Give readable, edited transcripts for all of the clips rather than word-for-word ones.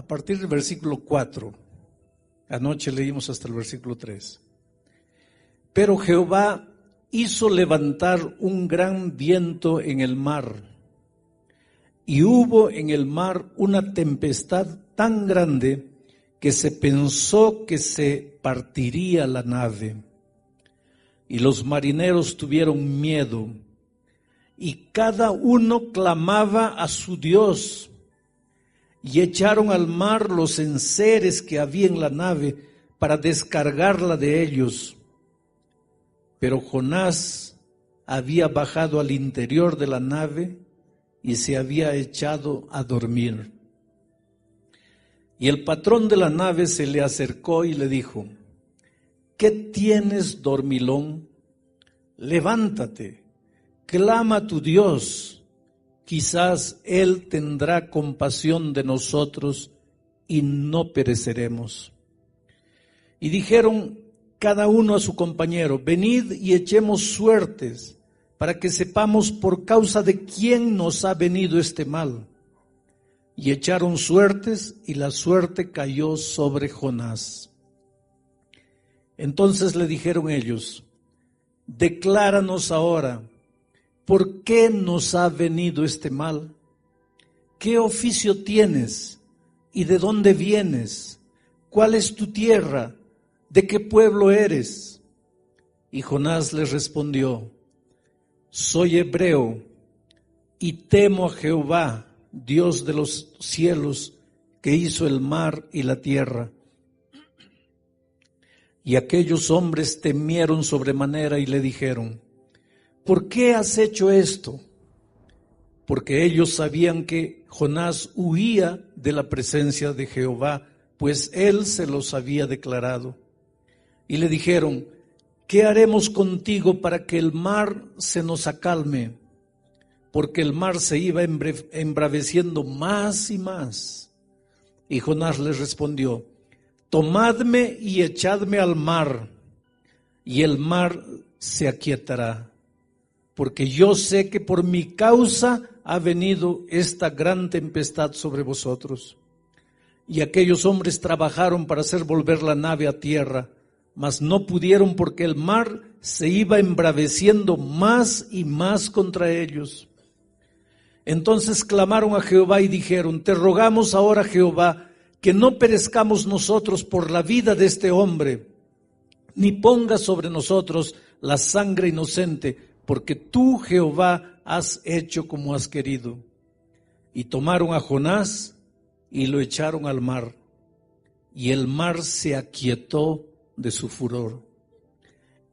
partir del versículo 4. Anoche leímos hasta el versículo 3. Pero Jehová hizo levantar un gran viento en el mar, y hubo en el mar una tempestad tan grande que se pensó que se partiría la nave. Y los marineros tuvieron miedo, y cada uno clamaba a su Dios, y echaron al mar los enseres que había en la nave para descargarla de ellos. Pero Jonás había bajado al interior de la nave y se había echado a dormir. Y el patrón de la nave se le acercó y le dijo: ¿qué tienes, dormilón? Levántate, clama a tu Dios, quizás Él tendrá compasión de nosotros y no pereceremos. Y dijeron cada uno a su compañero: venid y echemos suertes, para que sepamos por causa de quién nos ha venido este mal. Y echaron suertes, y la suerte cayó sobre Jonás. Entonces le dijeron ellos: decláranos ahora, ¿por qué nos ha venido este mal? ¿Qué oficio tienes? ¿Y de dónde vienes? ¿Cuál es tu tierra? ¿De qué pueblo eres? Y Jonás les respondió: soy hebreo y temo a Jehová, Dios de los cielos, que hizo el mar y la tierra. Y aquellos hombres temieron sobremanera y le dijeron: ¿por qué has hecho esto? Porque ellos sabían que Jonás huía de la presencia de Jehová, pues él se los había declarado. Y le dijeron: ¿qué haremos contigo para que el mar se nos acalme? Porque el mar se iba embraveciendo más y más. Y Jonás les respondió: tomadme y echadme al mar, y el mar se aquietará, porque yo sé que por mi causa ha venido esta gran tempestad sobre vosotros. Y aquellos hombres trabajaron para hacer volver la nave a tierra, mas no pudieron, porque el mar se iba embraveciendo más y más contra ellos. Entonces clamaron a Jehová y dijeron: te rogamos ahora, Jehová, que no perezcamos nosotros por la vida de este hombre, ni pongas sobre nosotros la sangre inocente, porque tú, Jehová, has hecho como has querido. Y tomaron a Jonás y lo echaron al mar, y el mar se aquietó de su furor.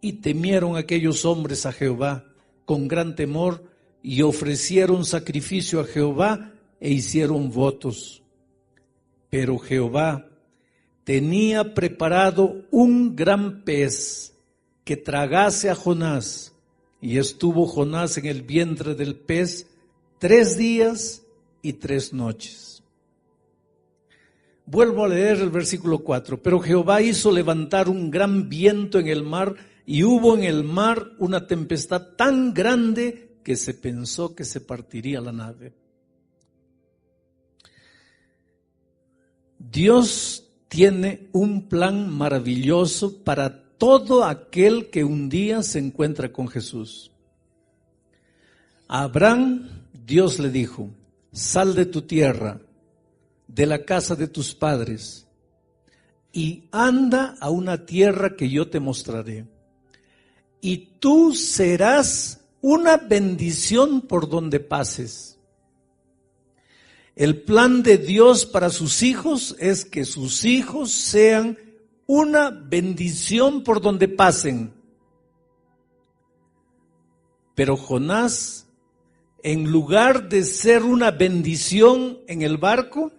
Y temieron aquellos hombres a Jehová con gran temor, y ofrecieron sacrificio a Jehová e hicieron votos. Pero Jehová tenía preparado un gran pez que tragase a Jonás, y estuvo Jonás en el vientre del pez 3 días y 3 noches. Vuelvo a leer el versículo 4. Pero Jehová hizo levantar un gran viento en el mar, y hubo en el mar una tempestad tan grande que se pensó que se partiría la nave. Dios tiene un plan maravilloso para todo aquel que un día se encuentra con Jesús. A Abraham, Dios le dijo: sal de tu tierra, de la casa de tus padres, y anda a una tierra que yo te mostraré. Y tú serás una bendición por donde pases. El plan de Dios para sus hijos es que sus hijos sean una bendición por donde pasen. Pero Jonás, en lugar de ser una bendición en el barco,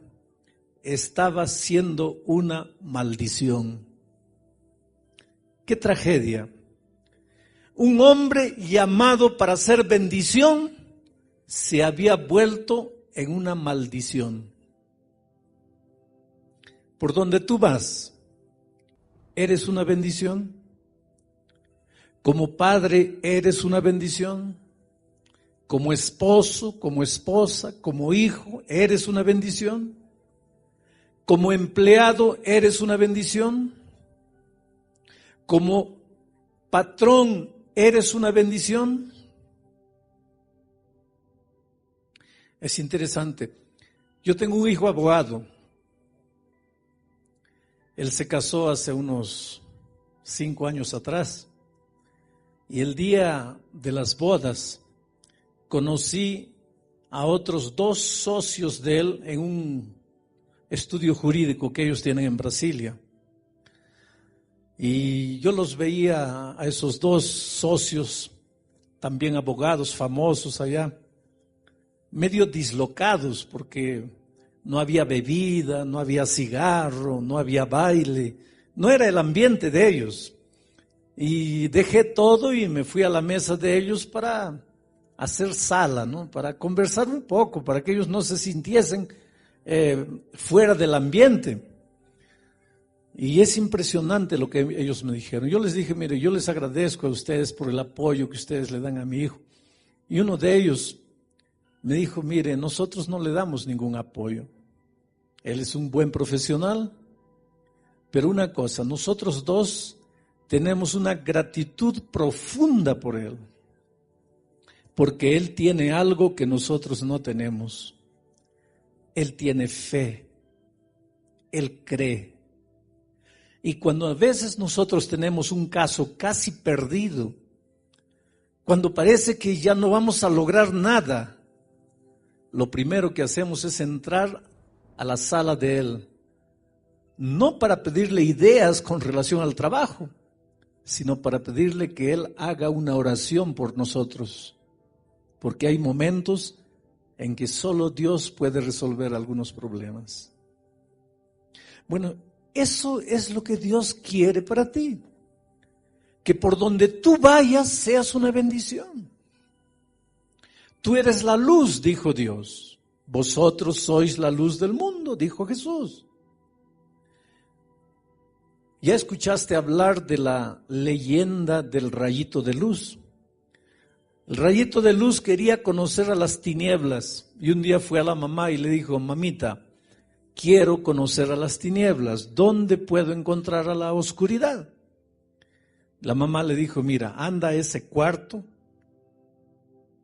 estaba siendo una maldición. ¡Qué tragedia! Un hombre llamado para ser bendición se había vuelto en una maldición. Por donde tú vas, ¿eres una bendición? Como padre, ¿eres una bendición? Como esposo, como esposa, como hijo, ¿eres una bendición? Como empleado eres una bendición. Como patrón eres una bendición. Es interesante. Yo tengo un hijo abogado. Él se casó hace unos 5 años atrás. Y el día de las bodas conocí a otros 2 socios de él en un estudio jurídico que ellos tienen en Brasilia. Y yo los veía a esos 2 socios, también abogados famosos allá, medio dislocados porque no había bebida, no había cigarro, no había baile, no era el ambiente de ellos. Y dejé todo y me fui a la mesa de ellos para hacer sala, ¿no? Para conversar un poco, para que ellos no se sintiesen fuera del ambiente. Y es impresionante lo que ellos me dijeron. Yo les dije, mire, yo les agradezco a ustedes por el apoyo que ustedes le dan a mi hijo. Y uno de ellos me dijo, mire, nosotros no le damos ningún apoyo. Él es un buen profesional, pero una cosa, nosotros 2 tenemos una gratitud profunda por él, porque él tiene algo que nosotros no tenemos. Él tiene fe, él cree. Y cuando a veces nosotros tenemos un caso casi perdido, cuando parece que ya no vamos a lograr nada, lo primero que hacemos es entrar a la sala de él, no para pedirle ideas con relación al trabajo, sino para pedirle que él haga una oración por nosotros, porque hay momentos en que solo Dios puede resolver algunos problemas. Bueno, eso es lo que Dios quiere para ti, que por donde tú vayas seas una bendición. Tú eres la luz, dijo Dios. Vosotros sois la luz del mundo, dijo Jesús. ¿Ya escuchaste hablar de la leyenda del rayito de luz? El rayito de luz quería conocer a las tinieblas y un día fue a la mamá y le dijo, mamita, quiero conocer a las tinieblas, ¿dónde puedo encontrar a la oscuridad? La mamá le dijo, mira, anda a ese cuarto,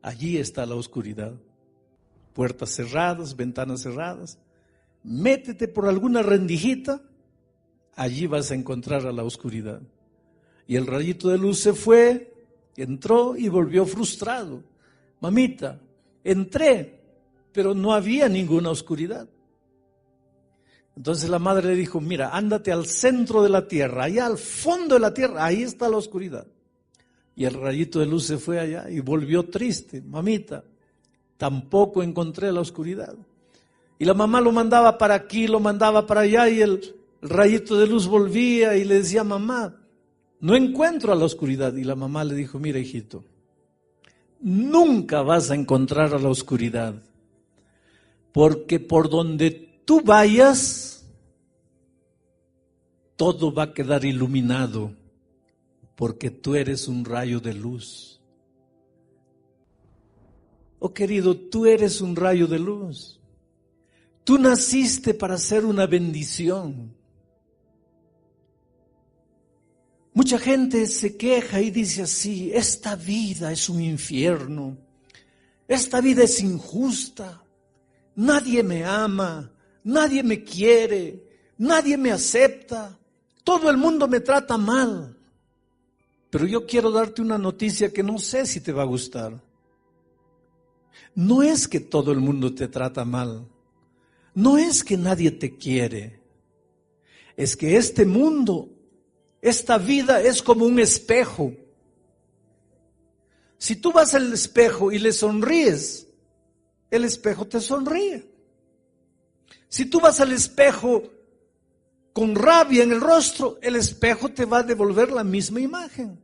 allí está la oscuridad, puertas cerradas, ventanas cerradas, métete por alguna rendijita, allí vas a encontrar a la oscuridad. Y el rayito de luz se fue, entró y volvió frustrado. Mamita, entré, pero no había ninguna oscuridad. Entonces la madre le dijo, mira, ándate al centro de la tierra, allá al fondo de la tierra, ahí está la oscuridad. Y el rayito de luz se fue allá y volvió triste. Mamita, tampoco encontré la oscuridad. Y la mamá lo mandaba para aquí, lo mandaba para allá y el rayito de luz volvía y le decía, mamá, no encuentro a la oscuridad. Y la mamá le dijo, mira hijito, nunca vas a encontrar a la oscuridad, porque por donde tú vayas, todo va a quedar iluminado, porque tú eres un rayo de luz. Oh querido, tú eres un rayo de luz. Tú naciste para ser una bendición. Mucha gente se queja y dice así, esta vida es un infierno, esta vida es injusta, nadie me ama, nadie me quiere, nadie me acepta, todo el mundo me trata mal. Pero yo quiero darte una noticia que no sé si te va a gustar. No es que todo el mundo te trata mal, no es que nadie te quiere, es que este mundo, esta vida es como un espejo. Si tú vas al espejo y le sonríes, el espejo te sonríe. Si tú vas al espejo con rabia en el rostro, el espejo te va a devolver la misma imagen.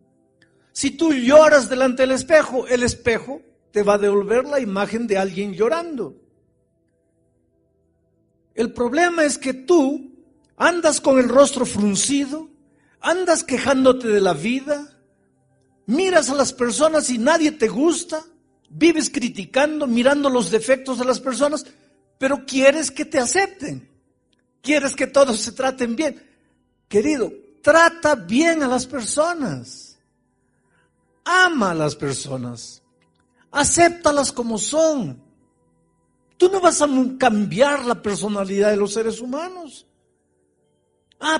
Si tú lloras delante del espejo, el espejo te va a devolver la imagen de alguien llorando. El problema es que tú andas con el rostro fruncido, andas quejándote de la vida, miras a las personas y nadie te gusta, vives criticando, mirando los defectos de las personas, pero quieres que te acepten, quieres que todos se traten bien. Querido, trata bien a las personas. Ama a las personas. Acéptalas como son. Tú no vas a cambiar la personalidad de los seres humanos.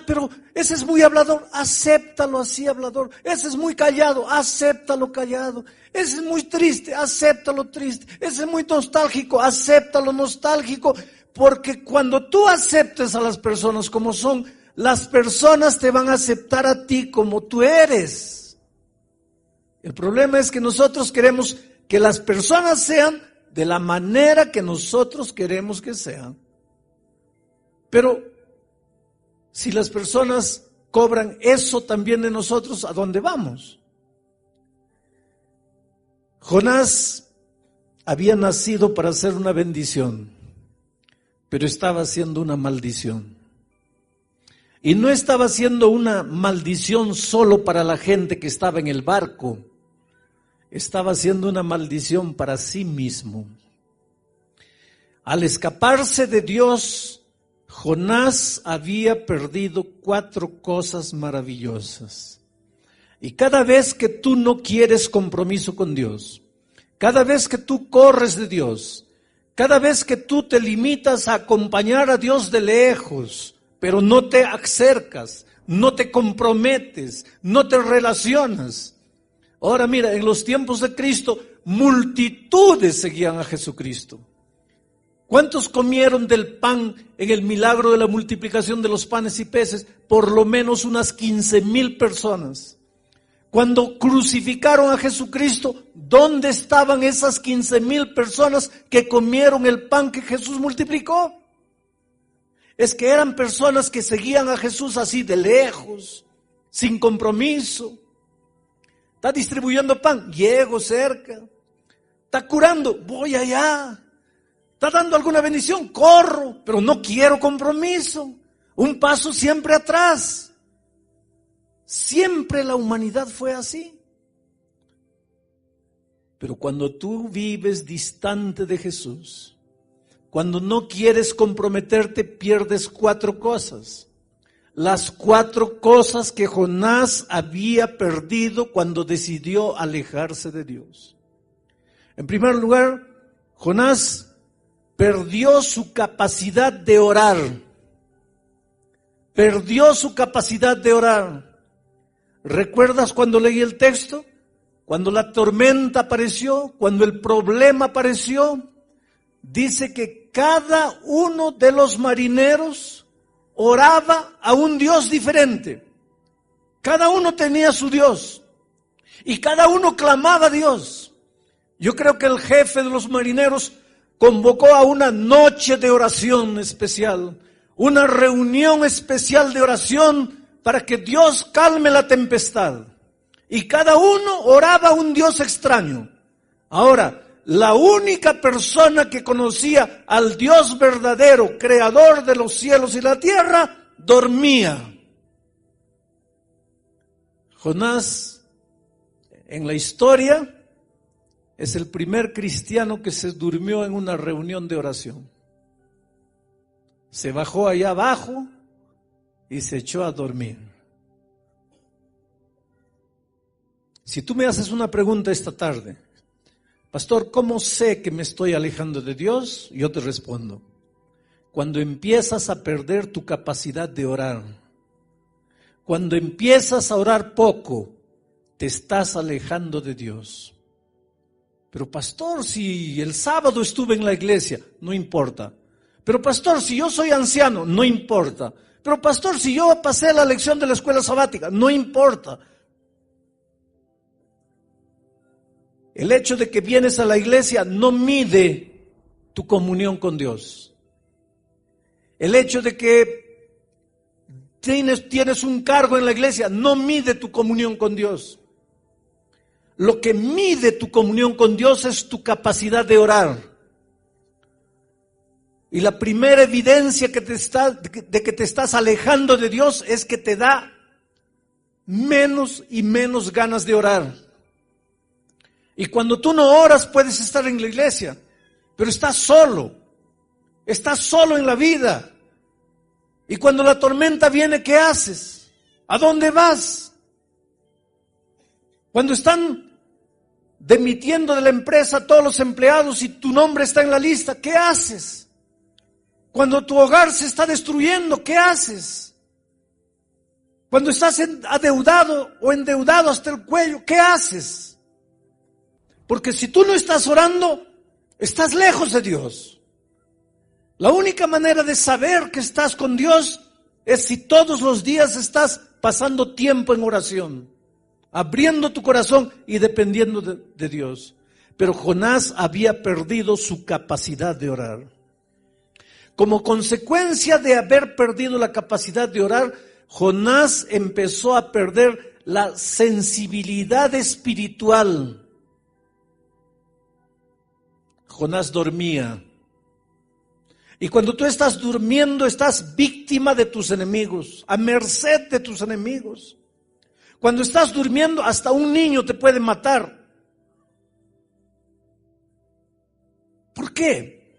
Pero ese es muy hablador, acéptalo así hablador. Ese es muy callado, acéptalo callado. Ese es muy triste, acéptalo triste. Ese es muy nostálgico, acéptalo nostálgico. Porque cuando tú aceptes a las personas como son, las personas te van a aceptar a ti como tú eres. El problema es que nosotros queremos que las personas sean de la manera que nosotros queremos que sean. Pero si las personas cobran eso también de nosotros, ¿a dónde vamos? Jonás había nacido para ser una bendición, pero estaba haciendo una maldición. Y no estaba haciendo una maldición solo para la gente que estaba en el barco, estaba haciendo una maldición para sí mismo. Al escaparse de Dios, Jonás había perdido 4 cosas maravillosas. Y cada vez que tú no quieres compromiso con Dios, cada vez que tú corres de Dios, cada vez que tú te limitas a acompañar a Dios de lejos, pero no te acercas, no te comprometes, no te relacionas. Ahora mira, en los tiempos de Cristo, multitudes seguían a Jesucristo. ¿Cuántos comieron del pan en el milagro de la multiplicación de los panes y peces? Por lo menos unas 15,000 personas. Cuando crucificaron a Jesucristo, ¿dónde estaban esas 15,000 personas que comieron el pan que Jesús multiplicó? Es que eran personas que seguían a Jesús así de lejos, sin compromiso. Está distribuyendo pan, llego cerca. Está curando, voy allá. Está dando alguna bendición, corro, pero no quiero compromiso. Un paso siempre atrás. Siempre la humanidad fue así. Pero cuando tú vives distante de Jesús, cuando no quieres comprometerte, pierdes 4 cosas. Las 4 cosas que Jonás había perdido cuando decidió alejarse de Dios. En primer lugar, Jonás perdió su capacidad de orar. Perdió su capacidad de orar. ¿Recuerdas cuando leí el texto? Cuando la tormenta apareció, cuando el problema apareció, dice que cada uno de los marineros oraba a un Dios diferente. Cada uno tenía su Dios y cada uno clamaba a Dios. Yo creo que el jefe de los marineros convocó a una noche de oración especial, una reunión especial de oración para que Dios calme la tempestad. Y cada uno oraba a un Dios extraño. Ahora, la única persona que conocía al Dios verdadero, creador de los cielos y la tierra, dormía. Jonás, en la historia, es el primer cristiano que se durmió en una reunión de oración. Se bajó allá abajo y se echó a dormir. Si tú me haces una pregunta esta tarde, pastor, ¿cómo sé que me estoy alejando de Dios? Yo te respondo, cuando empiezas a perder tu capacidad de orar, cuando empiezas a orar poco, te estás alejando de Dios. Pero pastor, si el sábado estuve en la iglesia, no importa. Pero pastor, si yo soy anciano, no importa. Pero pastor, si yo pasé la lección de la escuela sabática, no importa. El hecho de que vienes a la iglesia no mide tu comunión con Dios. El hecho de que tienes un cargo en la iglesia no mide tu comunión con Dios. Lo que mide tu comunión con Dios es tu capacidad de orar. Y la primera evidencia de que te estás alejando de Dios es que te da menos y menos ganas de orar. Y cuando tú no oras puedes estar en la iglesia, pero estás solo en la vida. Y cuando la tormenta viene, ¿qué haces? ¿A dónde vas? Cuando están demitiendo de la empresa a todos los empleados y tu nombre está en la lista, ¿qué haces? Cuando tu hogar se está destruyendo, ¿qué haces? Cuando estás adeudado o endeudado hasta el cuello, ¿qué haces? Porque si tú no estás orando, estás lejos de Dios. La única manera de saber que estás con Dios es si todos los días estás pasando tiempo en oración, abriendo tu corazón y dependiendo de Dios. Pero Jonás había perdido su capacidad de orar. Como consecuencia de haber perdido la capacidad de orar, Jonás empezó a perder la sensibilidad espiritual. Jonás dormía. Y cuando tú estás durmiendo, estás víctima de tus enemigos, a merced de tus enemigos. Cuando estás durmiendo, hasta un niño te puede matar. ¿Por qué?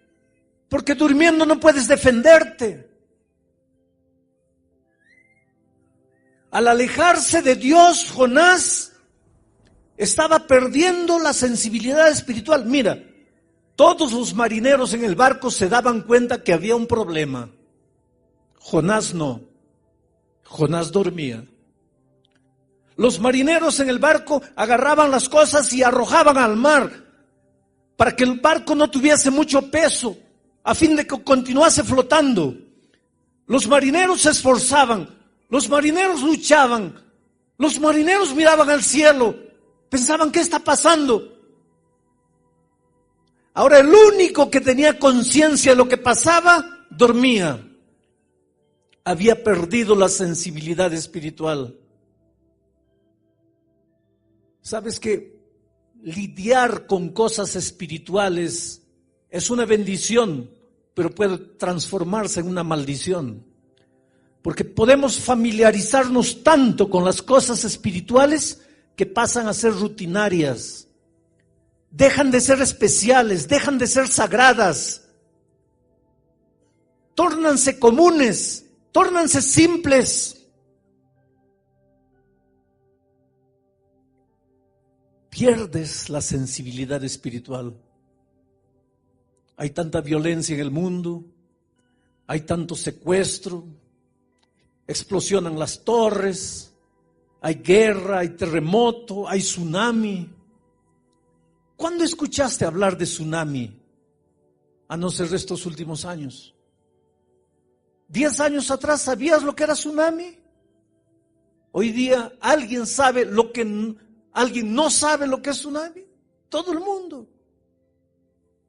Porque durmiendo no puedes defenderte. Al alejarse de Dios, Jonás estaba perdiendo la sensibilidad espiritual. Mira, todos los marineros en el barco se daban cuenta que había un problema. Jonás no. Jonás dormía. Los marineros en el barco agarraban las cosas y arrojaban al mar para que el barco no tuviese mucho peso, a fin de que continuase flotando. Los marineros se esforzaban, los marineros luchaban, los marineros miraban al cielo, pensaban, ¿qué está pasando? Ahora el único que tenía conciencia de lo que pasaba, dormía. Había perdido la sensibilidad espiritual. ¿Sabes que lidiar con cosas espirituales es una bendición, pero puede transformarse en una maldición? Porque podemos familiarizarnos tanto con las cosas espirituales que pasan a ser rutinarias. Dejan de ser especiales, dejan de ser sagradas. Tórnanse comunes, tórnanse simples. Pierdes la sensibilidad espiritual. Hay tanta violencia en el mundo, hay tanto secuestro, explosionan las torres, hay guerra, hay terremoto, hay tsunami. ¿Cuándo escuchaste hablar de tsunami? A no ser de estos últimos años. 10 años atrás, ¿sabías lo que era tsunami? Hoy día, ¿alguien no sabe lo que es tsunami? Todo el mundo.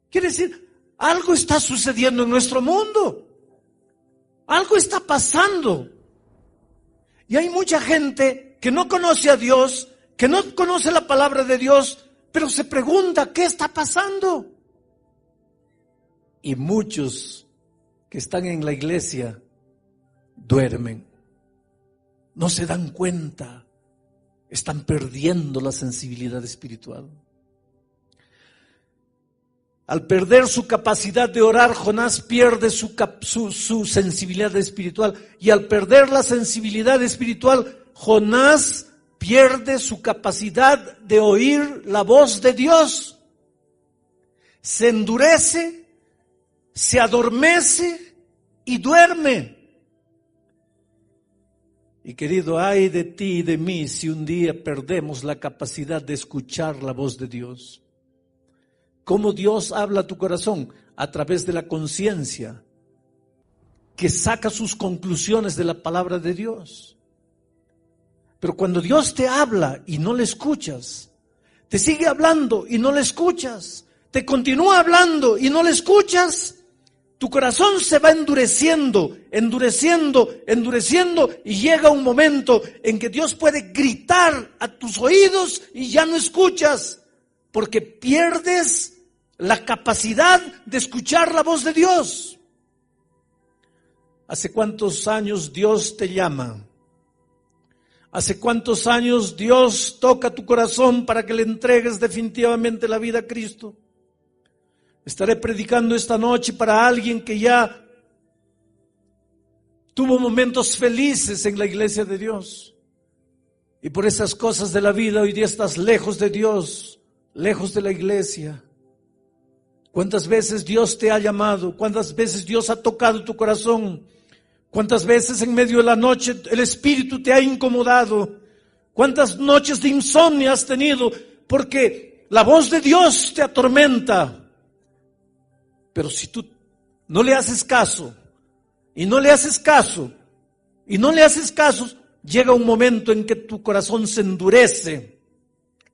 Quiere decir, algo está sucediendo en nuestro mundo. Algo está pasando. Y hay mucha gente que no conoce a Dios, que no conoce la palabra de Dios, pero se pregunta, ¿qué está pasando? Y muchos que están en la iglesia duermen. No se dan cuenta. Están perdiendo la sensibilidad espiritual. Al perder su capacidad de orar, Jonás pierde su sensibilidad espiritual. Y al perder la sensibilidad espiritual, Jonás pierde su capacidad de oír la voz de Dios. Se endurece, se adormece y duerme. Y querido, ay de ti y de mí si un día perdemos la capacidad de escuchar la voz de Dios. ¿Cómo Dios habla a tu corazón? A través de la conciencia, que saca sus conclusiones de la palabra de Dios. Pero cuando Dios te habla y no le escuchas, te sigue hablando y no le escuchas, te continúa hablando y no le escuchas, tu corazón se va endureciendo, y llega un momento en que Dios puede gritar a tus oídos y ya no escuchas, porque pierdes la capacidad de escuchar la voz de Dios. ¿Hace cuántos años Dios te llama? ¿Hace cuántos años Dios toca tu corazón para que le entregues definitivamente la vida a Cristo? Estaré predicando esta noche para alguien que ya tuvo momentos felices en la iglesia de Dios. Y por esas cosas de la vida hoy día estás lejos de Dios, lejos de la iglesia. ¿Cuántas veces Dios te ha llamado? ¿Cuántas veces Dios ha tocado tu corazón? ¿Cuántas veces en medio de la noche el Espíritu te ha incomodado? ¿Cuántas noches de insomnio has tenido? Porque la voz de Dios te atormenta. Pero si tú no le haces caso, y no le haces caso, y no le haces caso, llega un momento en que tu corazón se endurece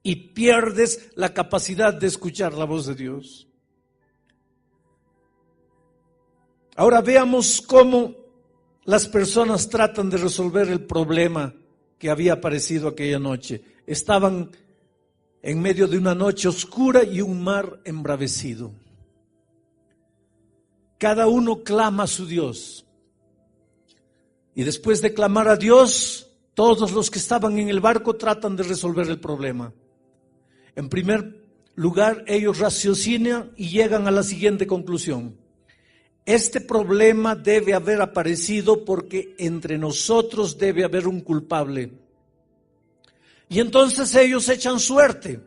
y pierdes la capacidad de escuchar la voz de Dios. Ahora veamos cómo las personas tratan de resolver el problema que había aparecido aquella noche. Estaban en medio de una noche oscura y un mar embravecido. Cada uno clama a su Dios. Y después de clamar a Dios, todos los que estaban en el barco tratan de resolver el problema. En primer lugar, ellos raciocinan y llegan a la siguiente conclusión. Este problema debe haber aparecido porque entre nosotros debe haber un culpable. Y entonces ellos echan suerte.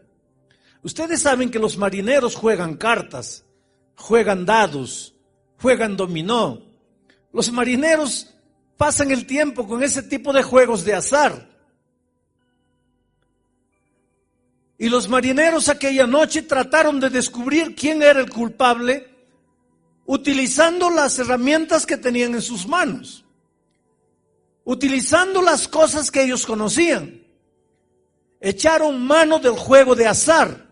Ustedes saben que los marineros juegan cartas, juegan dados, juegan dominó. Los marineros pasan el tiempo con ese tipo de juegos de azar. Y los marineros aquella noche trataron de descubrir quién era el culpable utilizando las herramientas que tenían en sus manos, utilizando las cosas que ellos conocían. Echaron mano del juego de azar.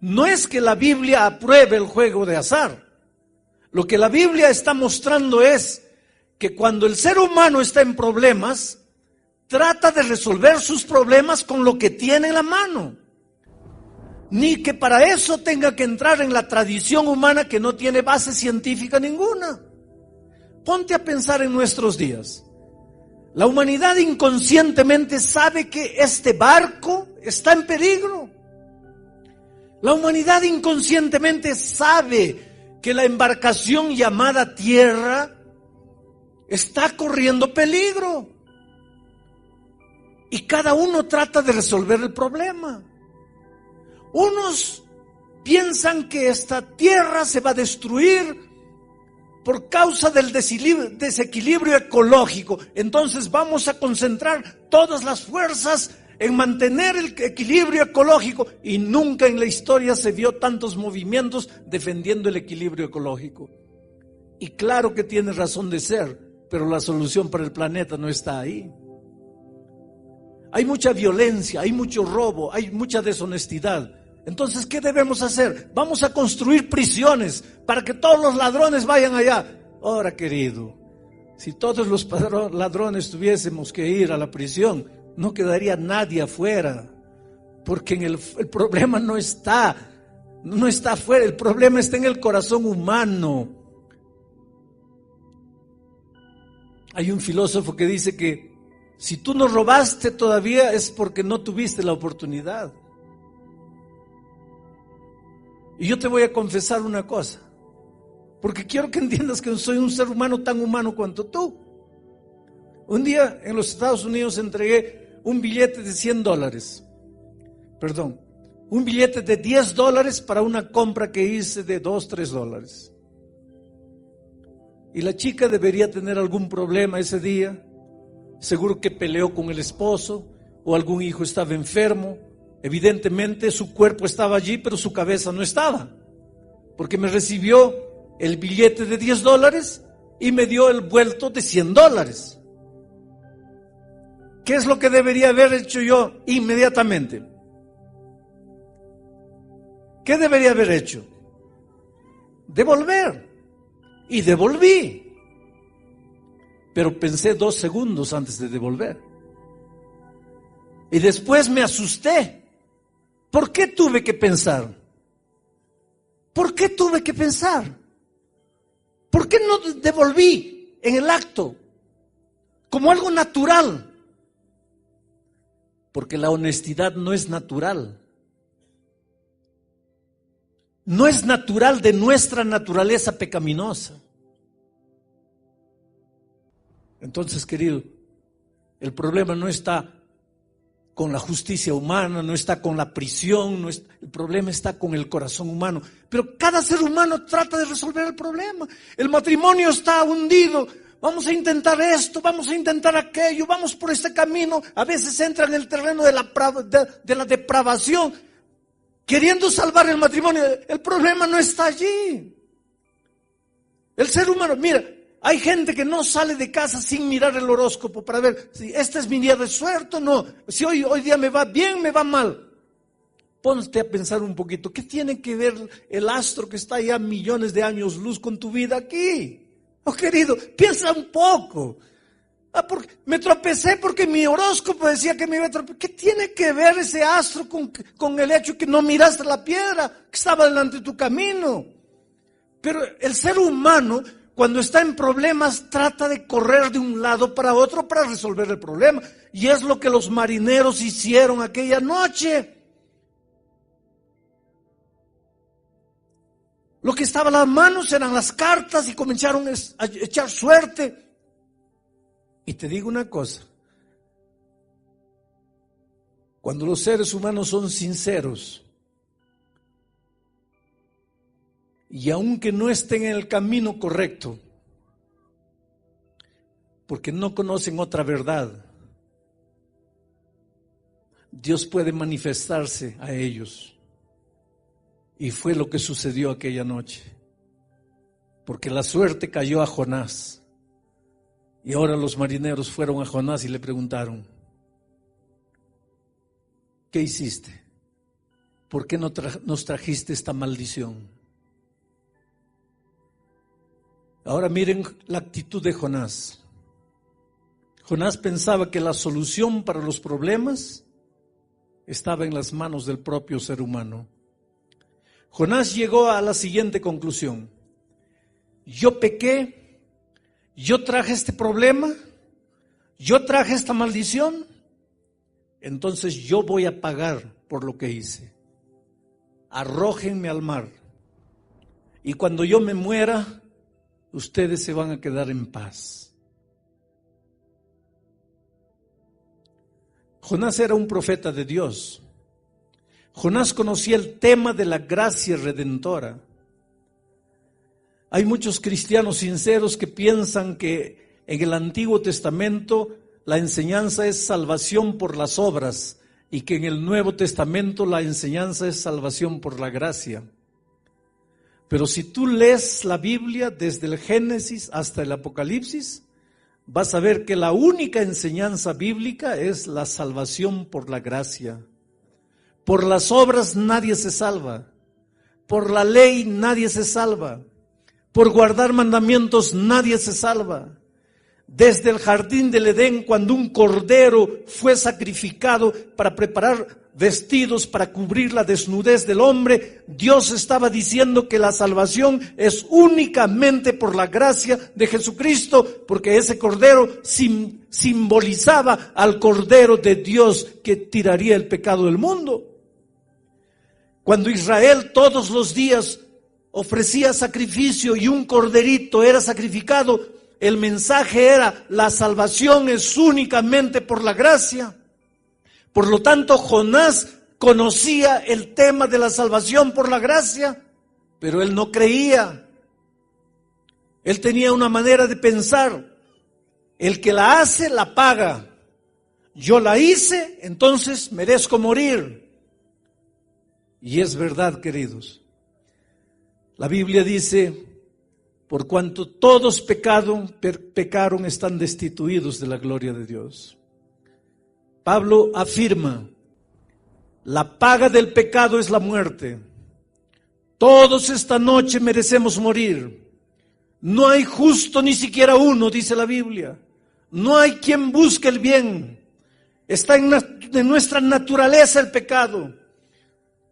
No es que la Biblia apruebe el juego de azar. Lo que la Biblia está mostrando es que cuando el ser humano está en problemas, trata de resolver sus problemas con lo que tiene en la mano. Ni que para eso tenga que entrar en la tradición humana que no tiene base científica ninguna. Ponte a pensar en nuestros días. La humanidad inconscientemente sabe que este barco está en peligro. La humanidad inconscientemente sabe que la embarcación llamada tierra está corriendo peligro. Y cada uno trata de resolver el problema. Unos piensan que esta tierra se va a destruir por causa del desequilibrio ecológico. Entonces vamos a concentrar todas las fuerzas en mantener el equilibrio ecológico. Y nunca en la historia se vio tantos movimientos defendiendo el equilibrio ecológico. Y claro que tiene razón de ser, pero la solución para el planeta no está ahí. Hay mucha violencia, hay mucho robo, hay mucha deshonestidad. Entonces, ¿qué debemos hacer? Vamos a construir prisiones para que todos los ladrones vayan allá. Ahora, querido, si todos los ladrones tuviésemos que ir a la prisión, no quedaría nadie afuera, porque el problema no está afuera, el problema está en el corazón humano. Hay un filósofo que dice que si tú no robaste todavía es porque no tuviste la oportunidad. Y yo te voy a confesar una cosa, porque quiero que entiendas que soy un ser humano tan humano cuanto tú. Un día en los Estados Unidos entregué un billete de $100, un billete de $10 para una compra que hice de $2-3. Y la chica debería tener algún problema ese día, seguro que peleó con el esposo o algún hijo estaba enfermo. Evidentemente su cuerpo estaba allí, pero su cabeza no estaba, porque me recibió el billete de $10 y me dio el vuelto de $100. ¿Qué es lo que debería haber hecho yo inmediatamente? ¿Qué debería haber hecho? Devolver. Y devolví. Pero pensé 2 segundos antes de devolver. Y después me asusté. ¿Por qué tuve que pensar? ¿Por qué tuve que pensar? ¿Por qué no devolví en el acto? Como algo natural. Porque la honestidad no es natural. No es natural de nuestra naturaleza pecaminosa. Entonces, querido, el problema no está con la justicia humana, no está con la prisión, el problema está con el corazón humano. Pero cada ser humano trata de resolver el problema. El matrimonio está hundido. Vamos a intentar esto, vamos a intentar aquello, vamos por este camino. A veces entra en el terreno de la depravación, queriendo salvar el matrimonio. El problema no está allí. El ser humano, mira, hay gente que no sale de casa sin mirar el horóscopo para ver si este es mi día de suerte o no, si hoy día me va bien, me va mal. Ponte a pensar un poquito, ¿qué tiene que ver el astro que está allá millones de años luz con tu vida aquí? Oh, querido, piensa un poco. Me tropecé porque mi horóscopo decía que me iba a tropezar. ¿Qué tiene que ver ese astro con el hecho que no miraste la piedra que estaba delante de tu camino? Pero el ser humano, cuando está en problemas, trata de correr de un lado para otro para resolver el problema. Y es lo que los marineros hicieron aquella noche. Lo que estaba en las manos eran las cartas y comenzaron a echar suerte. Y te digo una cosa, cuando los seres humanos son sinceros, y aunque no estén en el camino correcto, porque no conocen otra verdad, Dios puede manifestarse a ellos. Y fue lo que sucedió aquella noche, porque la suerte cayó a Jonás. Y ahora los marineros fueron a Jonás y le preguntaron: ¿qué hiciste? ¿Por qué nos trajiste esta maldición? Ahora miren la actitud de Jonás. Jonás pensaba que la solución para los problemas estaba en las manos del propio ser humano. Jonás llegó a la siguiente conclusión: yo pequé, yo traje este problema, yo traje esta maldición, entonces yo voy a pagar por lo que hice. Arrójenme al mar, y cuando yo me muera, ustedes se van a quedar en paz. Jonás era un profeta de Dios. Jonás conocía el tema de la gracia redentora. Hay muchos cristianos sinceros que piensan que en el Antiguo Testamento la enseñanza es salvación por las obras y que en el Nuevo Testamento la enseñanza es salvación por la gracia. Pero si tú lees la Biblia desde el Génesis hasta el Apocalipsis, vas a ver que la única enseñanza bíblica es la salvación por la gracia. Por las obras nadie se salva, por la ley nadie se salva, por guardar mandamientos nadie se salva. Desde el jardín del Edén, cuando un cordero fue sacrificado para preparar vestidos para cubrir la desnudez del hombre, Dios estaba diciendo que la salvación es únicamente por la gracia de Jesucristo, porque ese cordero simbolizaba al cordero de Dios que tiraría el pecado del mundo. Cuando Israel todos los días ofrecía sacrificio y un corderito era sacrificado, el mensaje era: la salvación es únicamente por la gracia. Por lo tanto, Jonás conocía el tema de la salvación por la gracia, pero él no creía. Él tenía una manera de pensar: el que la hace, la paga. Yo la hice, entonces merezco morir. Y es verdad, queridos. La Biblia dice: por cuanto todos pecaron, están destituidos de la gloria de Dios. Pablo afirma: la paga del pecado es la muerte. Todos esta noche merecemos morir. No hay justo ni siquiera uno, dice la Biblia. No hay quien busque el bien. Está en nuestra naturaleza el pecado.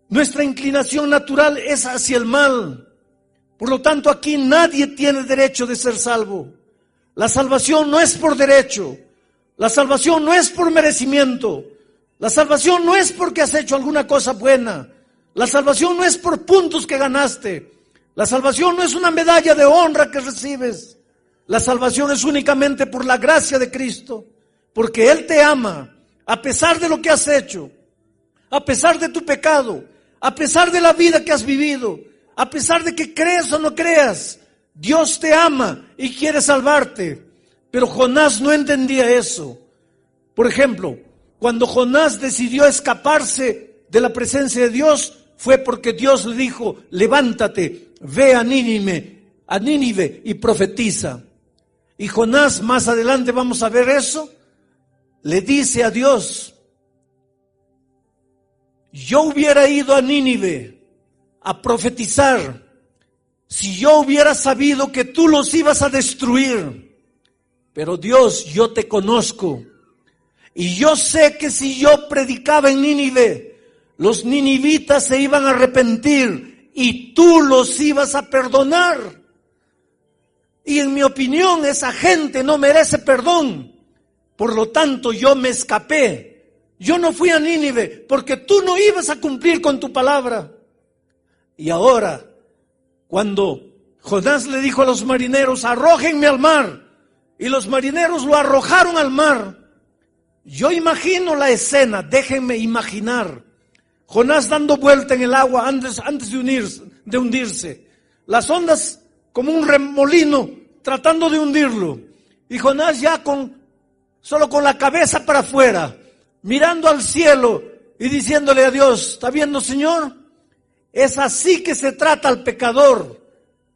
Nuestra inclinación natural es hacia el mal. Por lo tanto, aquí nadie tiene derecho de ser salvo. La salvación no es por derecho. La salvación no es por merecimiento. La salvación no es porque has hecho alguna cosa buena. La salvación no es por puntos que ganaste. La salvación no es una medalla de honra que recibes. La salvación es únicamente por la gracia de Cristo, porque Él te ama, a pesar de lo que has hecho, a pesar de tu pecado, a pesar de la vida que has vivido, a pesar de que creas o no creas. Dios te ama y quiere salvarte. Pero Jonás no entendía eso. Por ejemplo, cuando Jonás decidió escaparse de la presencia de Dios, fue porque Dios le dijo: levántate, ve a Nínive y profetiza. Y Jonás, más adelante vamos a ver eso, le dice a Dios: yo hubiera ido a Nínive a profetizar si yo hubiera sabido que tú los ibas a destruir. Pero Dios, yo te conozco y yo sé que si yo predicaba en Nínive, los ninivitas se iban a arrepentir y tú los ibas a perdonar. Y en mi opinión, esa gente no merece perdón. Por lo tanto, yo me escapé. Yo no fui a Nínive porque tú no ibas a cumplir con tu palabra. Y ahora, cuando Jonás le dijo a los marineros: arrójenme al mar, y los marineros lo arrojaron al mar, yo imagino la escena, déjenme imaginar. Jonás dando vuelta en el agua antes de hundirse. Las ondas como un remolino tratando de hundirlo. Y Jonás ya solo con la cabeza para afuera, mirando al cielo y diciéndole a Dios: ¿está viendo, Señor? Es así que se trata al pecador.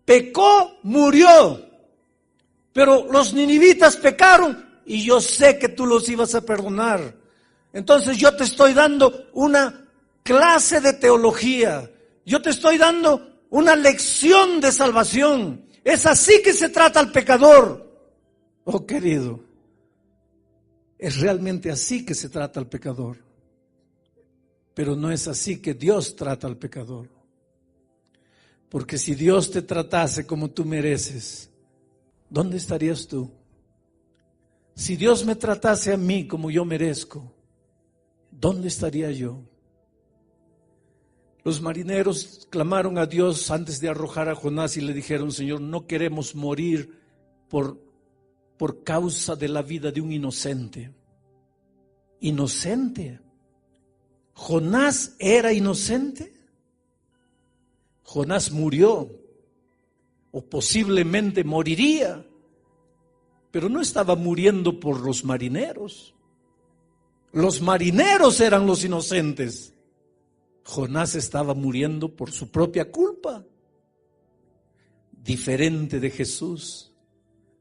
Pecó, murió. Pero los ninivitas pecaron y yo sé que tú los ibas a perdonar. Entonces yo te estoy dando una clase de teología. Yo te estoy dando una lección de salvación. Es así que se trata al pecador. Oh, querido, es realmente así que se trata al pecador. Pero no es así que Dios trata al pecador. Porque si Dios te tratase como tú mereces, ¿dónde estarías tú? Si Dios me tratase a mí como yo merezco, ¿dónde estaría yo? Los marineros clamaron a Dios antes de arrojar a Jonás y le dijeron: Señor, no queremos morir por causa de la vida de un inocente. ¿Inocente? ¿Jonás era inocente? Jonás murió, o posiblemente moriría, pero no estaba muriendo por los marineros. Los marineros eran los inocentes. Jonás estaba muriendo por su propia culpa. Diferente de Jesús,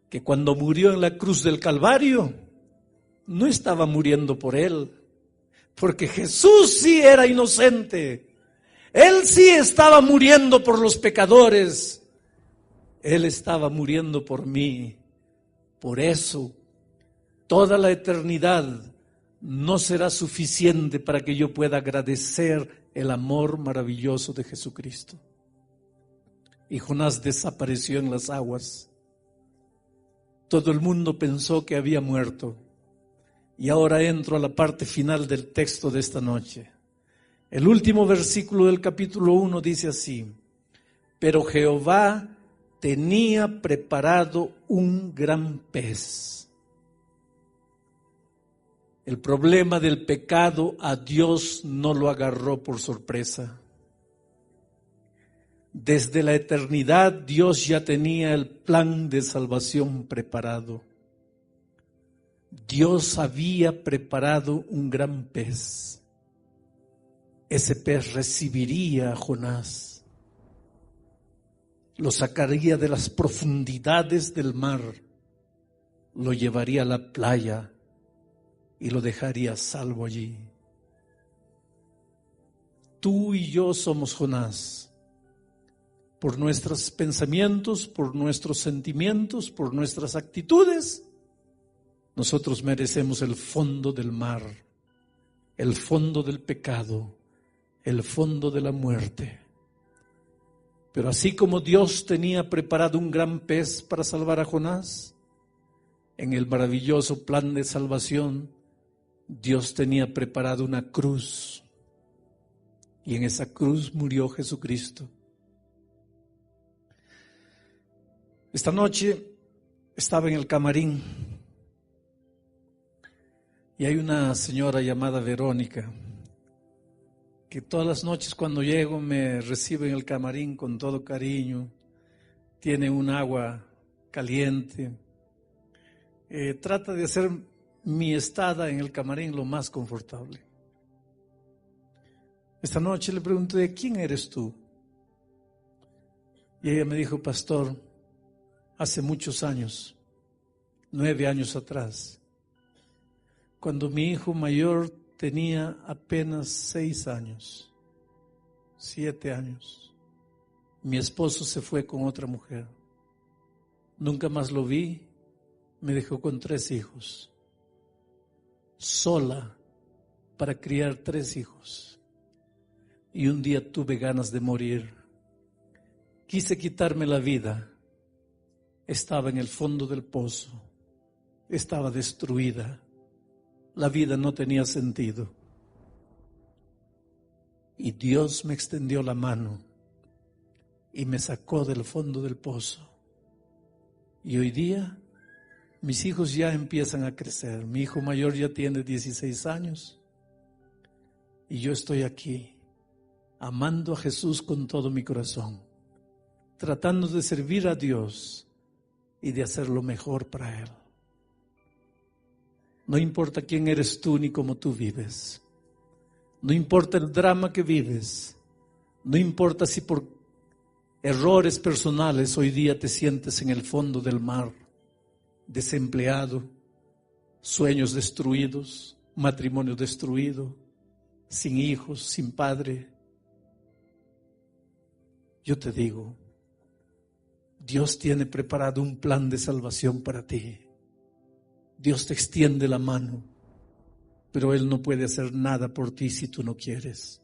que cuando murió en la cruz del Calvario, no estaba muriendo por él, porque Jesús sí era inocente. Él sí estaba muriendo por los pecadores. Él estaba muriendo por mí. Por eso, toda la eternidad no será suficiente para que yo pueda agradecer el amor maravilloso de Jesucristo. Y Jonás desapareció en las aguas. Todo el mundo pensó que había muerto. Y ahora entro a la parte final del texto de esta noche. El último versículo del capítulo 1 dice así: pero Jehová tenía preparado un gran pez. El problema del pecado a Dios no lo agarró por sorpresa. Desde la eternidad Dios ya tenía el plan de salvación preparado. Dios había preparado un gran pez. Ese pez recibiría a Jonás, lo sacaría de las profundidades del mar, lo llevaría a la playa y lo dejaría salvo allí. Tú y yo somos Jonás, por nuestros pensamientos, por nuestros sentimientos, por nuestras actitudes. Nosotros merecemos el fondo del mar, el fondo del pecado, el fondo de la muerte. Pero así como Dios tenía preparado un gran pez para salvar a Jonás, en el maravilloso plan de salvación, Dios tenía preparado una cruz. Y en esa cruz murió Jesucristo. Esta noche Estaba en el camarín y hay una señora llamada Verónica que todas las noches cuando llego me recibe en el camarín con todo cariño, tiene un agua caliente, trata de hacer mi estada en el camarín lo más confortable. Esta noche le pregunté, ¿quién eres tú? Y ella me dijo, pastor, hace muchos años, 9 años atrás, cuando mi hijo mayor tenía apenas 6 años, 7 años, mi esposo se fue con otra mujer. Nunca más lo vi, me dejó con 3 hijos, sola para criar 3 hijos. Y un día tuve ganas de morir. Quise quitarme la vida. Estaba en el fondo del pozo. Estaba destruida. La vida no tenía sentido. Y Dios me extendió la mano y me sacó del fondo del pozo. Y hoy día mis hijos ya empiezan a crecer. Mi hijo mayor ya tiene 16 años. Y yo estoy aquí, amando a Jesús con todo mi corazón, tratando de servir a Dios y de hacer lo mejor para Él. No importa quién eres tú ni cómo tú vives. No importa el drama que vives. No importa si por errores personales hoy día te sientes en el fondo del mar, desempleado, sueños destruidos, matrimonio destruido, sin hijos, sin padre. Yo te digo, Dios tiene preparado un plan de salvación para ti. Dios te extiende la mano, pero Él no puede hacer nada por ti si tú no quieres.